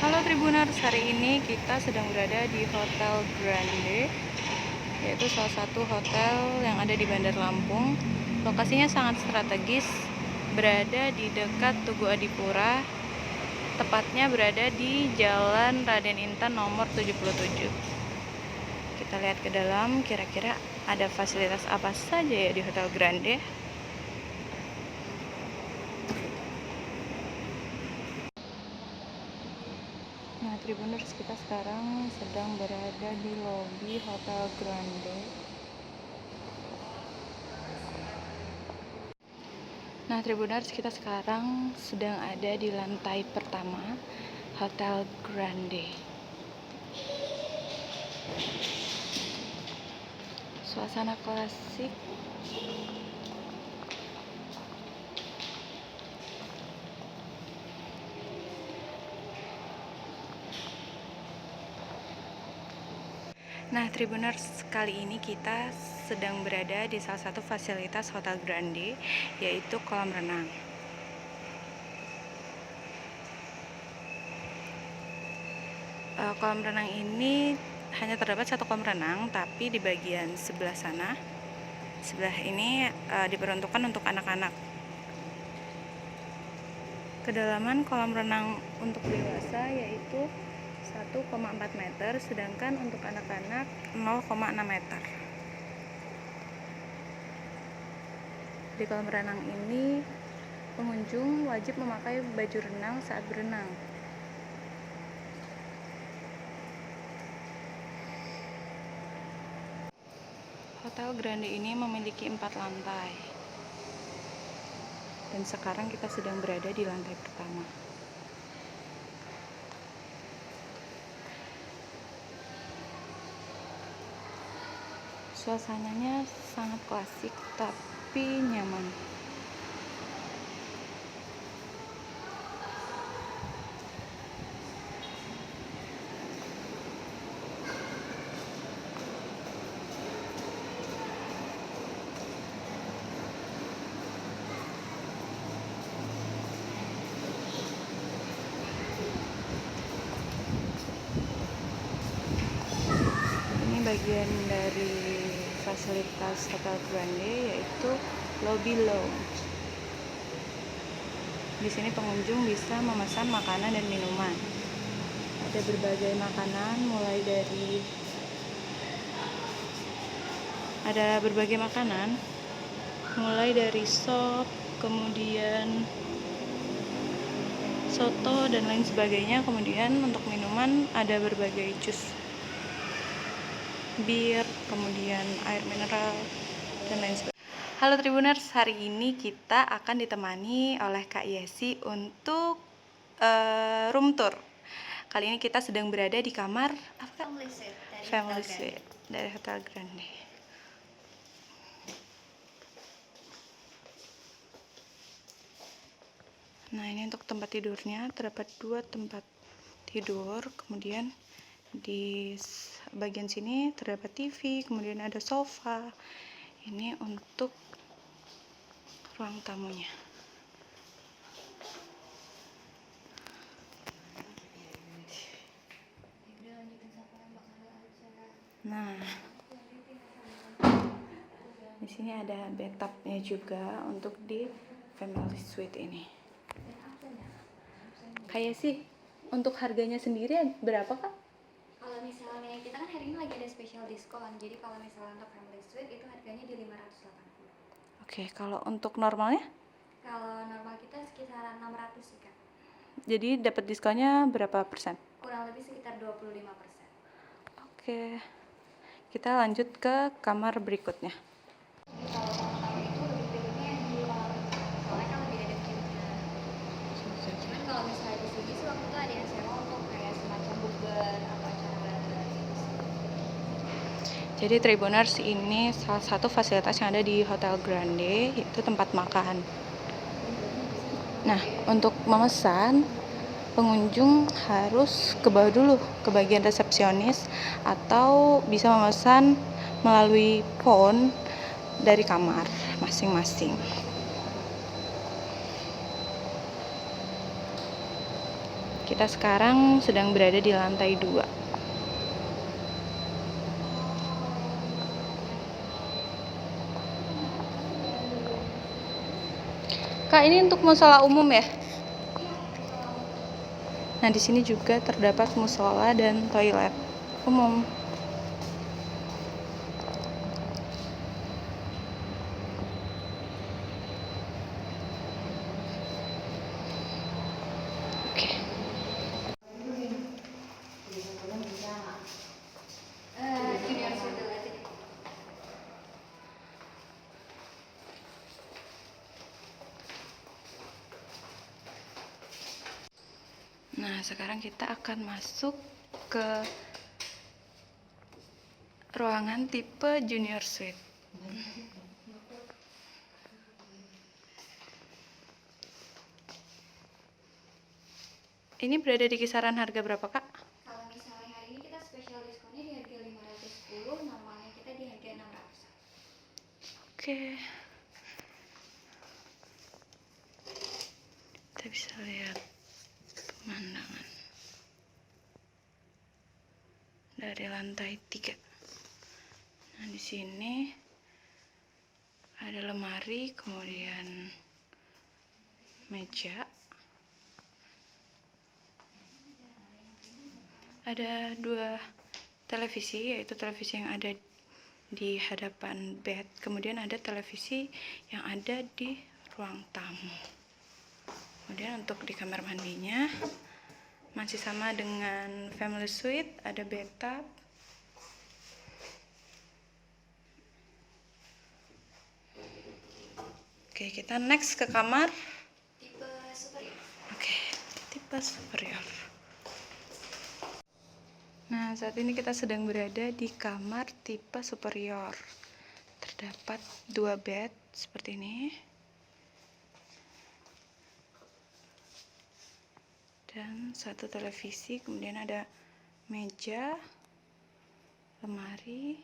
Halo Tribuners, hari ini kita sedang berada di Hotel Grande, yaitu salah satu hotel yang ada di Bandar Lampung. Lokasinya sangat strategis, berada di dekat Tugu Adipura, tepatnya berada di Jalan Raden Intan nomor 77. Kita lihat ke dalam, kira-kira ada fasilitas apa saja ya di Hotel Grande. Nah, Tribuners, kita sekarang sedang berada di lobi Hotel Grande. Nah, Tribuners, kita sekarang sedang ada di lantai pertama Hotel Grande. Suasana klasik. Nah, Tribuners, kali ini kita sedang berada di salah satu fasilitas Hotel Grande, yaitu kolam renang. Kolam renang ini hanya terdapat satu kolam renang, tapi di bagian sebelah sana, sebelah ini diperuntukkan untuk anak-anak. Kedalaman kolam renang untuk dewasa yaitu 1,4 meter, sedangkan untuk anak-anak 0,6 meter. Di kolam renang ini, pengunjung wajib memakai baju renang saat berenang. Hotel Grande ini memiliki 4 lantai. Dan sekarang kita sedang berada di lantai pertama. Suasananya sangat klasik tapi nyaman. Ini bagian dari fasilitas Hotel Grande, yaitu lobby lounge. Di sini pengunjung bisa memesan makanan dan minuman. Ada berbagai makanan, mulai dari sop, kemudian soto dan lain sebagainya. Kemudian untuk minuman ada berbagai jus, bir, kemudian air mineral dan lain sebagainya. Halo Tribuners, hari ini kita akan ditemani oleh Kak Yesi untuk room tour. Kali ini kita sedang berada di kamar Family Suite dari Hotel Grande. Nah, ini untuk tempat tidurnya, terdapat 2 tempat tidur. Kemudian di bagian sini terdapat TV, kemudian ada sofa. Ini untuk ruang tamunya. Nah, di sini ada bathtubnya juga untuk di Family Suite ini. Kayak sih, untuk harganya sendiri berapa Kak? Kalau misalnya kita kan hari ini lagi ada special diskon, jadi kalau misalnya untuk Family Suite itu harganya di 580. Oke, kalau untuk normalnya? Kalau normal kita sekitar 600 sih Kak. Jadi dapat diskonnya berapa persen? Kurang lebih sekitar 25%. Oke, kita lanjut ke kamar berikutnya. Kalau tamu-tamu itu lebih pilihnya yang di kolam renang, soalnya kan lebih ada view-nya. Cuman kalau misalnya di sini sih waktu itu ada yang sewa untuk kayak semacam bukber atau acara bareng gitu sih. Jadi Tribuners, ini salah satu fasilitas yang ada di Hotel Grande, yaitu tempat makan. Nah, untuk memesan, pengunjung harus ke bawah dulu, ke bagian resepsionis, atau bisa memesan melalui phone dari kamar masing-masing. Kita Kita sekarang sedang berada di lantai 2. Kak, ini untuk musola umum ya? Nah, di sini juga terdapat musola dan toilet umum. Oke. Junior Suite. Nah, sekarang kita akan masuk ke ruangan tipe Junior Suite. Ini berada di kisaran harga berapa, Kak? Kalau misalnya hari ini kita spesial diskonnya di harga 510, normalnya kita di harga 600. Oke. Kita bisa lihat pemandangan dari lantai 3. Nah, di sini ada lemari, kemudian meja. Ada 2 televisi, yaitu televisi yang ada di hadapan bed, kemudian ada televisi yang ada di ruang tamu. Kemudian untuk di kamar mandinya masih sama dengan family suite, ada bathtub. Oke, kita next ke kamar Tipe superior. Oke, tipe superior. Nah, saat ini kita sedang berada di kamar tipe superior. Terdapat 2 bed seperti ini. Dan 1 televisi, kemudian ada meja, lemari.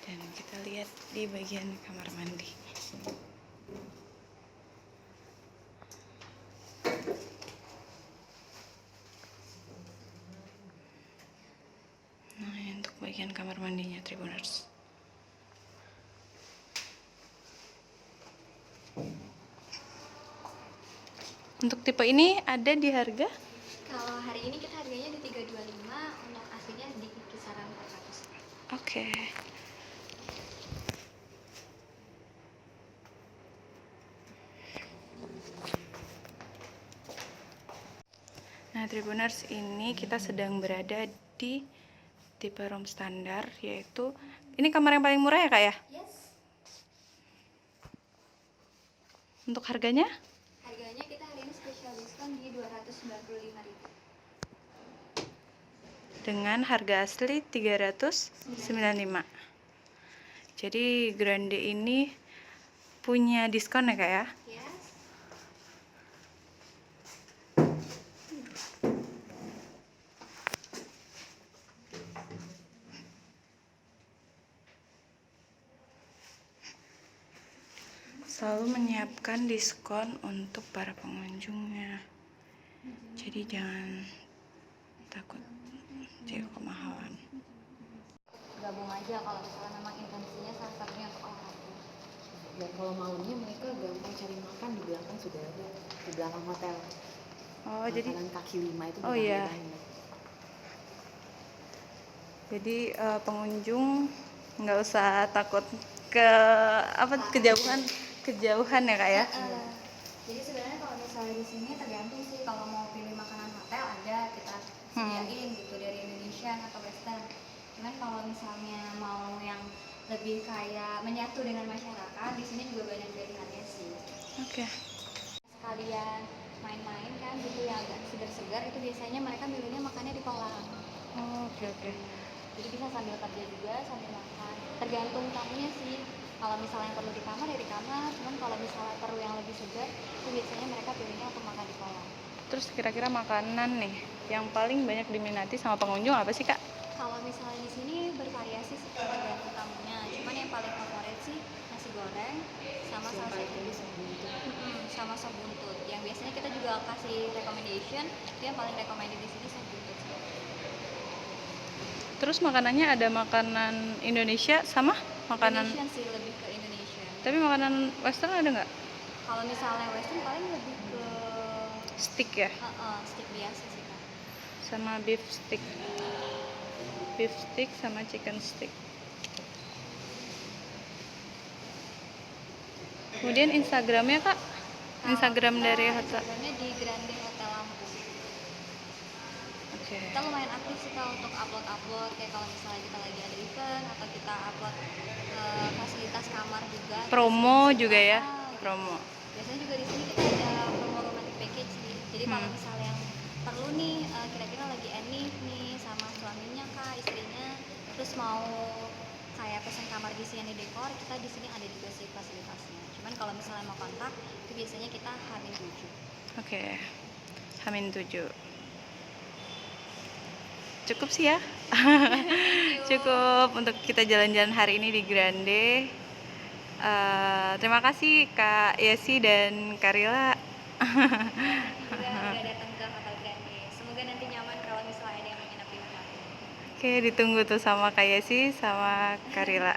Dan kita lihat di bagian kamar mandi. Nah, ini untuk bagian kamar mandinya, Tribuners. Untuk tipe ini ada di harga? Kalau hari ini kita harganya di 325, untuk aslinya di kisaran 400. Oke. Nah, Tribuners, ini kita sedang berada di tipe room standar, yaitu ini kamar yang paling murah ya, Kak ya? Yes. Untuk harganya? Harganya kita hari ini spesial diskon di 295.000. Dengan harga asli 395. Jadi Grande ini punya diskon ya, Kak ya? Yes. Selalu menyiapkan diskon untuk para pengunjungnya. Jadi jangan takut jika kemahalan. Gabung aja kalau misalnya memang intensinya salah satunya untuk olahraga. Dan kalau malamnya mereka gampang cari makan, di belakang sudah ada, di belakang hotel. Oh, jadi Makanan kaki 5 itu Oh, iya. banyak. Jadi pengunjung nggak usah takut ke kejauhan ya, Kak ya? Jadi sebenarnya kalau misalnya di sini tergantung sih, kalau mau pilih makanan hotel ada kita sediain gitu dari Indonesian atau Western. Cuman kalau misalnya mau yang lebih kayak menyatu dengan masyarakat, di sini juga banyak pilihannya sih. Oke. Sekalian main-main kan gitu yang agak segar-segar, itu biasanya mereka milihnya makannya di kolam. Oh, oke. Jadi bisa sambil kerja juga sambil makan. Tergantung tamunya sih. Kalau misalnya yang perlu di kamar ya di kamar. Cuman kalau misalnya perlu yang lebih segar, itu biasanya mereka pilihnya untuk makan di kolam. Terus kira-kira makanan nih yang paling banyak diminati sama pengunjung apa sih, Kak? Kalau misalnya di sini bervariasi sih tergantung tamunya. Cuman yang paling favorit sih nasi goreng sama salsa ibu. sama sop buntut. Yang biasanya kita juga kasih recommendation, dia yang paling recommended di sini sop buntut. Terus makanannya ada makanan Indonesia sama makanan, Indonesian sih, lebih ke Indonesian. tapi makanan Western ada nggak? Kalau misalnya western paling lebih ke Steak ya, steak biasa sih Kak. sama beef stick sama chicken stick. Kemudian Instagramnya kak, Instagram Kita dari hotel. Instagramnya di Grande Hotel Lampung. Oke. Kita lumayan aktif sih Kak untuk upload kayak kalau misalnya kita lagi ada event atau kita upload fasilitas kamar juga. Promo terus juga ya, gitu. promo. Biasanya juga di sini kita ada promo romantic package sih. Jadi kalau misalnya yang perlu nih kira-kira lagi enif nih sama suaminya Kak, istrinya, terus mau kayak pesan kamar di sini dekor, kita di sini ada juga sih fasilitasnya. Cuman kalau misalnya mau kontak, itu biasanya kita H-7. Oke, Hamin 7. Cukup sih ya. Cukup untuk kita jalan-jalan hari ini di Grande. Terima kasih Kak Yesi dan Karila. Juga udah datang ke Hotel Grande. Semoga nanti nyaman kalau misalnya ada yang menginap di hotel. Oke, ditunggu tuh sama Kak Yesi sama Karila.